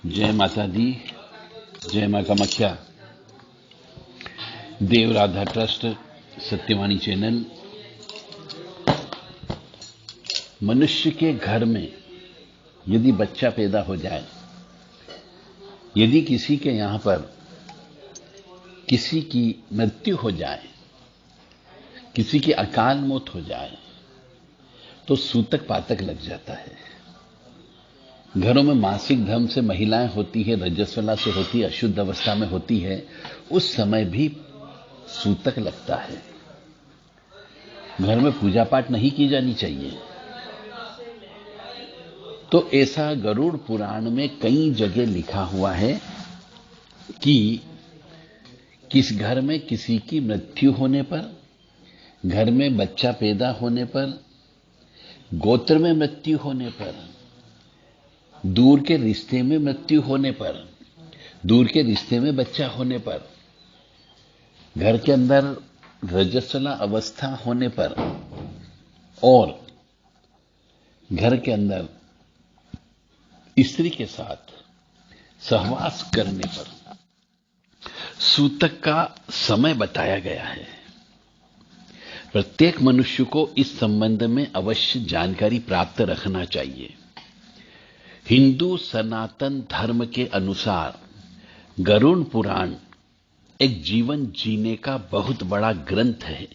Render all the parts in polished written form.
जय माता दी, जय मां कामाख्या। देव राधा ट्रस्ट, सत्यवाणी चैनल। मनुष्य के घर में यदि बच्चा पैदा हो जाए, यदि किसी के यहां पर किसी की मृत्यु हो जाए, किसी की अकाल मौत हो जाए, तो सूतक पातक लग जाता है। घरों में मासिक धर्म से महिलाएं होती है, रजस्वला से होती है, अशुद्ध अवस्था में होती है, उस समय भी सूतक लगता है। घर में पूजा पाठ नहीं की जानी चाहिए। तो ऐसा गरुड़ पुराण में कई जगह लिखा हुआ है कि किस घर में किसी की मृत्यु होने पर, घर में बच्चा पैदा होने पर, गोत्र में मृत्यु होने पर, दूर के रिश्ते में मृत्यु होने पर, दूर के रिश्ते में बच्चा होने पर, घर के अंदर रजस्वला अवस्था होने पर और घर के अंदर स्त्री के साथ सहवास करने पर सूतक का समय बताया गया है। प्रत्येक मनुष्य को इस संबंध में अवश्य जानकारी प्राप्त रखना चाहिए। हिंदू सनातन धर्म के अनुसार गरुड़ पुराण एक जीवन जीने का बहुत बड़ा ग्रंथ है।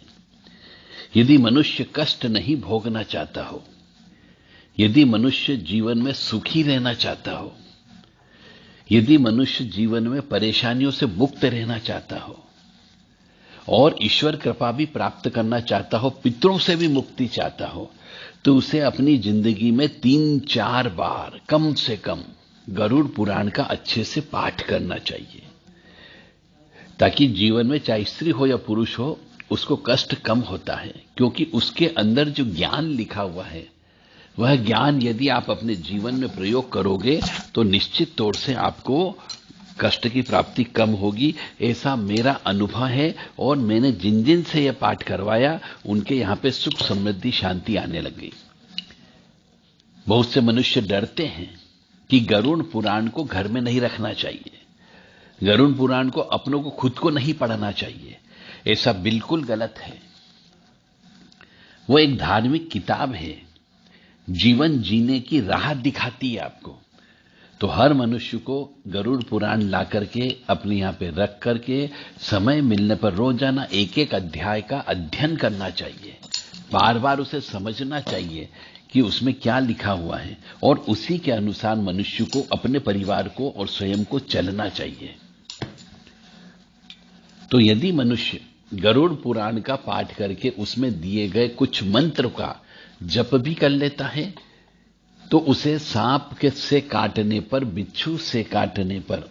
यदि मनुष्य कष्ट नहीं भोगना चाहता हो, यदि मनुष्य जीवन में सुखी रहना चाहता हो, यदि मनुष्य जीवन में परेशानियों से मुक्त रहना चाहता हो और ईश्वर कृपा भी प्राप्त करना चाहता हो, पितरों से भी मुक्ति चाहता हो, तो उसे अपनी जिंदगी में 3-4 बार कम से कम गरुड़ पुराण का अच्छे से पाठ करना चाहिए, ताकि जीवन में चाहे स्त्री हो या पुरुष हो, उसको कष्ट कम होता है। क्योंकि उसके अंदर जो ज्ञान लिखा हुआ है, वह ज्ञान यदि आप अपने जीवन में प्रयोग करोगे तो निश्चित तौर से आपको कष्ट की प्राप्ति कम होगी। ऐसा मेरा अनुभव है और मैंने जिन जिन से यह पाठ करवाया, उनके यहां पे सुख समृद्धि शांति आने लग गई। बहुत से मनुष्य डरते हैं कि गरुड़ पुराण को घर में नहीं रखना चाहिए, गरुड़ पुराण को अपनों को खुद को नहीं पढ़ना चाहिए। ऐसा बिल्कुल गलत है। वो एक धार्मिक किताब है, जीवन जीने की राह दिखाती है आपको। तो हर मनुष्य को गरुड़ पुराण ला करके अपने यहां पे रख करके समय मिलने पर रोजाना एक एक अध्याय का अध्ययन करना चाहिए, बार बार उसे समझना चाहिए कि उसमें क्या लिखा हुआ है, और उसी के अनुसार मनुष्य को अपने परिवार को और स्वयं को चलना चाहिए। तो यदि मनुष्य गरुड़ पुराण का पाठ करके उसमें दिए गए कुछ मंत्र का जप भी कर लेता है, तो उसे सांप के से काटने पर, बिच्छू से काटने पर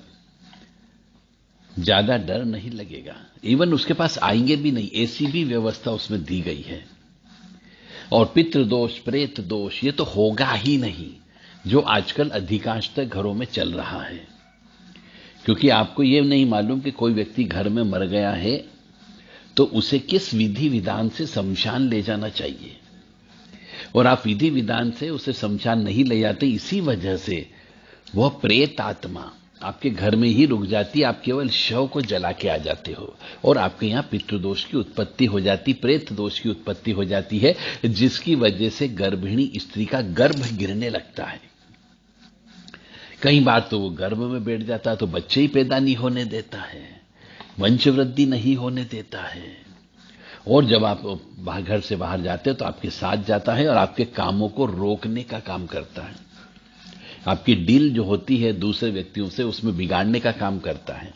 ज्यादा डर नहीं लगेगा। इवन उसके पास आएंगे भी नहीं, ऐसी भी व्यवस्था उसमें दी गई है। और पितृदोष, प्रेत दोष, ये तो होगा ही नहीं, जो आजकल अधिकांशतः घरों में चल रहा है। क्योंकि आपको यह नहीं मालूम कि कोई व्यक्ति घर में मर गया है तो उसे किस विधि विधान से शमशान ले जाना चाहिए, और आप विधि विधान से उसे शमशान नहीं ले जाते। इसी वजह से वह प्रेत आत्मा आपके घर में ही रुक जाती, आप केवल शव को जला के आ जाते हो और आपके यहां पितृदोष की उत्पत्ति हो जाती, प्रेत दोष की उत्पत्ति हो जाती है, जिसकी वजह से गर्भिणी स्त्री का गर्भ गिरने लगता है। कई बार तो वो गर्भ में बैठ जाता है तो बच्चे ही पैदा नहीं होने देता है, वंश वृद्धि नहीं होने देता है। और जब आप घर से बाहर जाते हो तो आपके साथ जाता है और आपके कामों को रोकने का काम करता है। आपकी डील जो होती है दूसरे व्यक्तियों से, उसमें बिगाड़ने का काम करता है।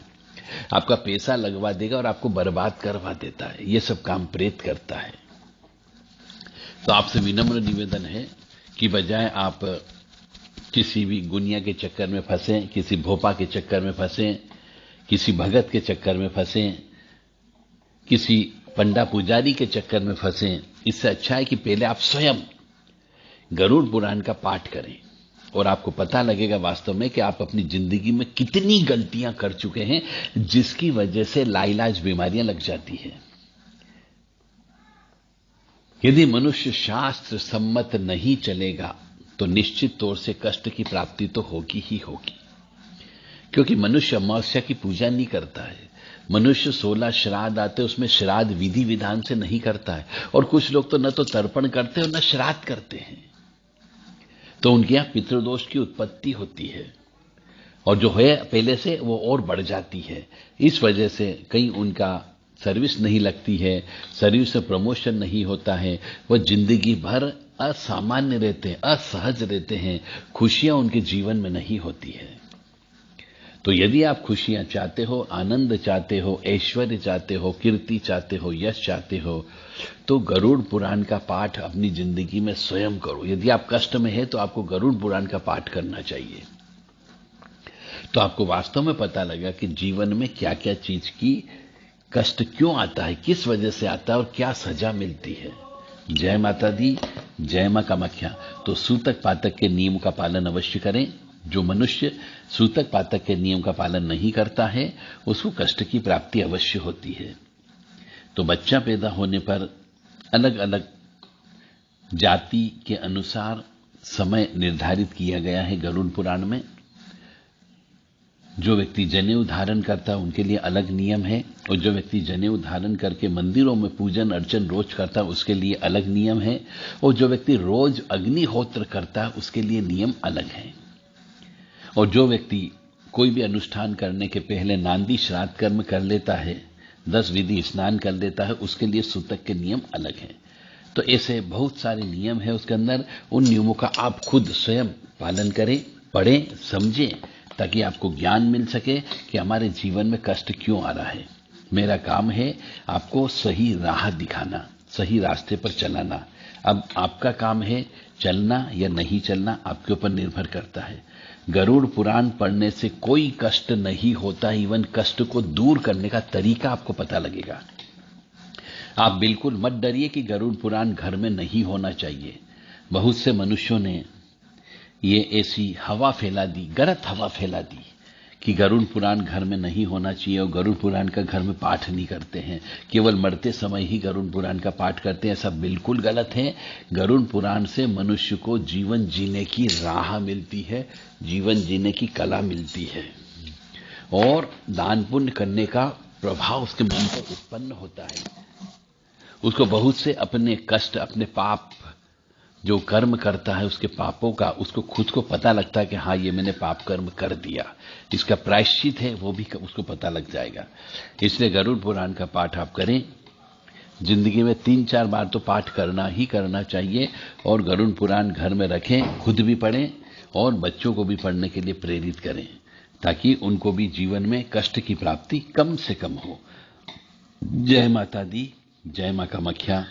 आपका पैसा लगवा देगा और आपको बर्बाद करवा देता है। ये सब काम प्रेत करता है। तो आपसे विनम्र निवेदन है कि बजाय आप किसी भी गुनिया के चक्कर में फंसे, किसी भोपा के चक्कर में फंसे, किसी भगत के चक्कर में फंसे, किसी पंडा पुजारी के चक्कर में फंसे, इससे अच्छा है कि पहले आप स्वयं गरुड़ पुराण का पाठ करें और आपको पता लगेगा वास्तव में कि आप अपनी जिंदगी में कितनी गलतियां कर चुके हैं, जिसकी वजह से लाइलाज बीमारियां लग जाती हैं। यदि मनुष्य शास्त्र सम्मत नहीं चलेगा तो निश्चित तौर से कष्ट की प्राप्ति तो होगी ही होगी। क्योंकि मनुष्य अमावस्या की पूजा नहीं करता है। मनुष्य 16 श्राद्ध आते, उसमें श्राद्ध विधि विधान से नहीं करता है। और कुछ लोग तो न तो तर्पण करते और न श्राद्ध करते हैं, तो उनके यहां पितृदोष की उत्पत्ति होती है, और जो है पहले से वो और बढ़ जाती है। इस वजह से कहीं उनका सर्विस नहीं लगती है, सर्विस से प्रमोशन नहीं होता है, वह जिंदगी भर असामान्य रहते हैं, असहज रहते हैं, खुशियां उनके जीवन में नहीं होती है। तो यदि आप खुशियां चाहते हो, आनंद चाहते हो, ऐश्वर्य चाहते हो, कीर्ति चाहते हो, यश चाहते हो, तो गरुड़ पुराण का पाठ अपनी जिंदगी में स्वयं करो। यदि आप कष्ट में है तो आपको गरुड़ पुराण का पाठ करना चाहिए। तो आपको वास्तव में पता लगा कि जीवन में क्या क्या चीज की कष्ट क्यों आता है, किस वजह से आता है और क्या सजा मिलती है। जय माता दी, जय मां कामाख्या। तो सूतक पातक के नियम का पालन अवश्य करें। जो मनुष्य सूतक पातक के नियम का पालन नहीं करता है उसको कष्ट की प्राप्ति अवश्य होती है। तो बच्चा पैदा होने पर अलग अलग जाति के अनुसार समय निर्धारित किया गया है गरुड़ पुराण में। जो व्यक्ति जनेऊ धारण करता है उनके लिए अलग नियम है, और जो व्यक्ति जनेऊ धारण करके मंदिरों में पूजन अर्चन रोज करता है उसके लिए अलग नियम है, और जो व्यक्ति रोज अग्निहोत्र करता है उसके लिए नियम अलग है। और जो व्यक्ति कोई भी अनुष्ठान करने के पहले नांदी श्राद्ध कर्म कर लेता है, 10 विधि स्नान कर लेता है, उसके लिए सूतक के नियम अलग हैं। तो ऐसे बहुत सारे नियम है उसके अंदर। उन नियमों का आप खुद स्वयं पालन करें, पढ़ें, समझें, ताकि आपको ज्ञान मिल सके कि हमारे जीवन में कष्ट क्यों आ रहा है। मेरा काम है आपको सही राह दिखाना, सही रास्ते पर चलाना। अब आपका काम है चलना या नहीं चलना, आपके ऊपर निर्भर करता है। गरुड़ पुराण पढ़ने से कोई कष्ट नहीं होता, इवन कष्ट को दूर करने का तरीका आपको पता लगेगा। आप बिल्कुल मत डरिए कि गरुड़ पुराण घर में नहीं होना चाहिए। बहुत से मनुष्यों ने ये ऐसी हवा फैला दी, गलत हवा फैला दी कि गरुड़ पुराण घर में नहीं होना चाहिए, और गरुड़ पुराण का घर में पाठ नहीं करते हैं, केवल मरते समय ही गरुड़ पुराण का पाठ करते हैं। ऐसा बिल्कुल गलत है। गरुड़ पुराण से मनुष्य को जीवन जीने की राह मिलती है, जीवन जीने की कला मिलती है, और दान पुण्य करने का प्रभाव उसके मन पर उत्पन्न होता है। उसको बहुत से अपने कष्ट, अपने पाप, जो कर्म करता है उसके पापों का उसको खुद को पता लगता है कि हाँ ये मैंने पाप कर्म कर दिया, इसका प्रायश्चित है वो भी उसको पता लग जाएगा। इसलिए गरुड़ पुराण का पाठ आप करें। जिंदगी में 3-4 बार तो पाठ करना ही करना चाहिए, और गरुड़ पुराण घर में रखें, खुद भी पढ़ें और बच्चों को भी पढ़ने के लिए प्रेरित करें, ताकि उनको भी जीवन में कष्ट की प्राप्ति कम से कम हो। जय माता दी, जय मां कामाख्या।